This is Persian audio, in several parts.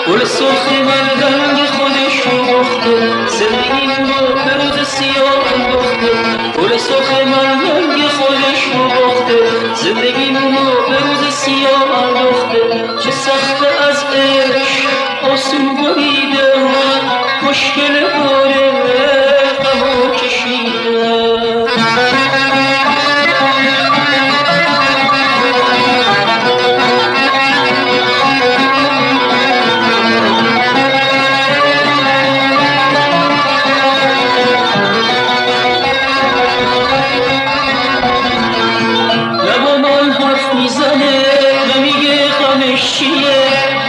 گل سرخ من رنگ خودش رو باخته، زندگیم رو به روز سیاه انداخته. گل سرخ من رنگ خودش رو باخته، زندگیم رو به روز سیاه انداخته. چه سخت از عشق آسون بریده، مشکل داره غم کشیده.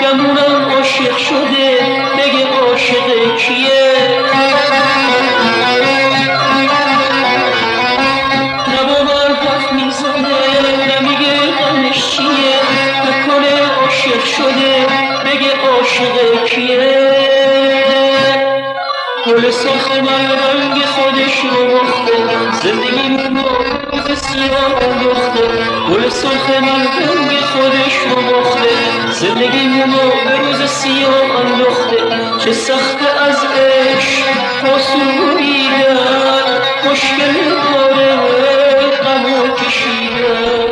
گمونم عاشق شده، بگه عاشق کیه؟ نبا من حرف میزنه، نمیگه غمش چیه. بکنه عاشق شده، بگه عاشق کیه؟ گل سرخ من رنگ خودش رو باخته، زندگیم رو روز سیاه انداخته. گل سرخ من رنگ خودش رو باخته، زندگیم رو به روز سیاه انداخته. چه سخت از عشق آسون بریدن، مشکل داره غم کشیدن.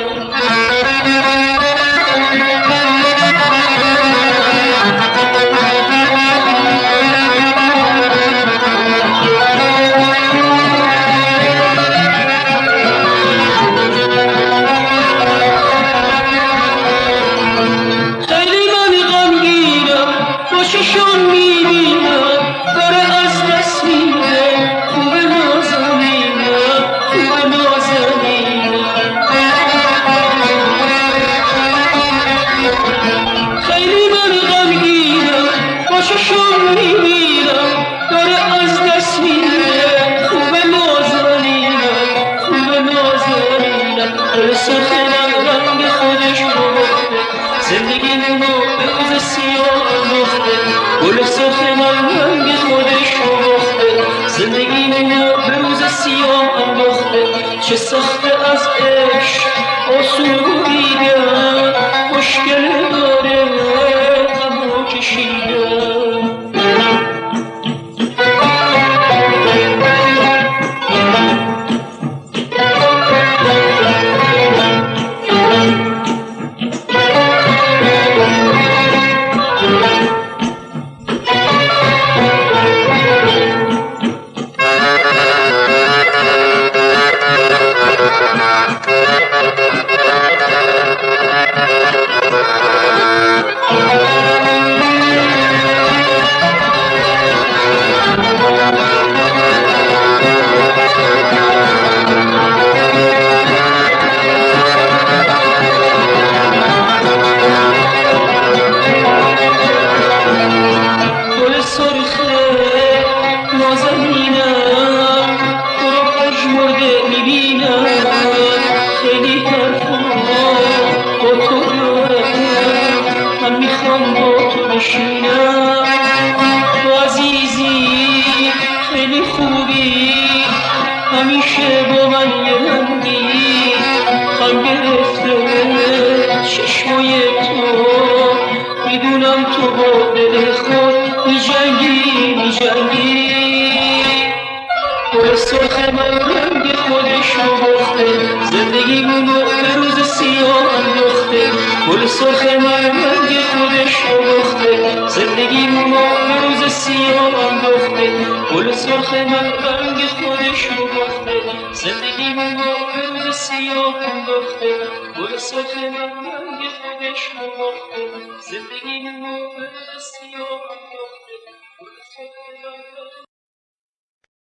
چشم میبینم داره از دست میره، خوب نازنینم، خوب نازنینم. خیلی من غمگینم، با چشم میبینم داره از دست میره، خوب نازنینم، خوب نازنینم. گل سرخ من رنگ خودش رو باخته، زندگیم رو به روز سیاه انداخته. گل سرخ من رنگ خودش رو باخته، زندگیم رو به روز سیاه انداخته. چه سخت از عشق آسون بریدن، مشکل داره غم کشیدن. نازنینم تو رو پژمرده میبینم، خیلی حرفا با تو دارم، من میخوام با تو بشینم. تو عزیزی خیلی خوبی، همیشه با من یه رنگی، غم گرفته چشمای تو تو با دل خود میجنگی گل سرخ من رنگ خودش رو باخته زندگیمونو به روز سیاه انداخته گل سرخ من رنگ خودش رو باخته زندگیمونو به روز سیاه انداخته گل سرخ من رنگ خودش رو باخته زندگیمونو به روز سیاه انداخته گل سرخ من رنگ خودش رو باخته زندگیمونو به روز سیاه انداخته گل سرخ من